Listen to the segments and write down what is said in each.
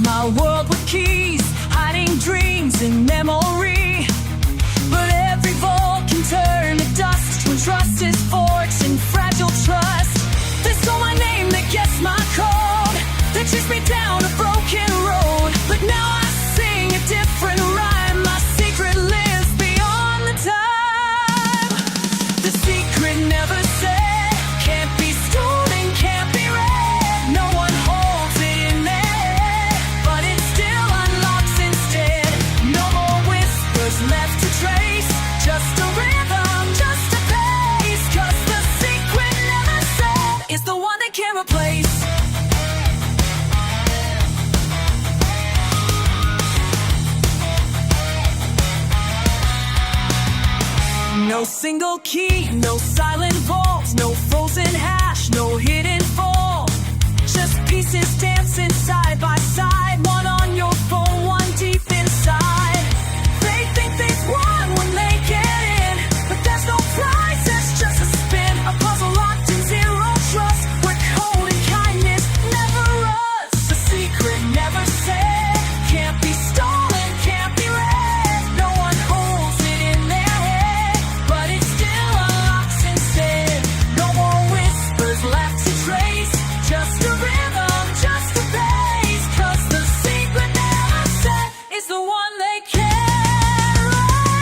My world with keys, hiding dreams in memory. But every vault can turn to dust when trust is forged in fragile trust. They stole my name, they guessed my code, they chased me down a broken road. But now I sing a different rhyme, my secret lives beyond the time. The secret never said, can't be stolen, can't be read. No one holds it in there, but it still unlocks instead. No more whispers left to trace, just a rhythm, just a pace. 'Cause the secret never said is the one they can't replace. No single key, no silent vault, no frozen hash, no hidden fault. Just pieces dancing side by side, one on your phone, one deep inside. They think they've won when they get in, but there's no prize, it's just a spin. A puzzle locked in zero trust, where code and kindness never rusts. The secret never said, can't be stolen, can't be read. No one holds it in their head, but it still unlocks instead. No more whispers left to trace, just a rhythm, just a pace. 'Cause the secret never said is the one they can't replace.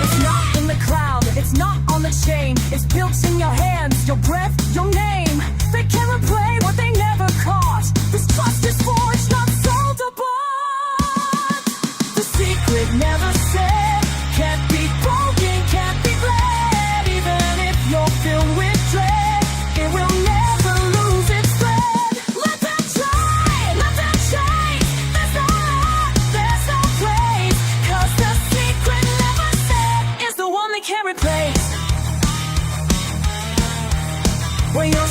It's not in the crowd, it's not on the chain. It's built in your hands, your breath, your name. They can't replay what they never caught. This trust is forged, not sold or bought. The secret never said, can't be broken, can't be bled. Even if you're filled with dread, it will never lose its thread. Let them try, let them chase. There's no luck, there's no place. 'Cause the secret never said is the one they can't replace. When you're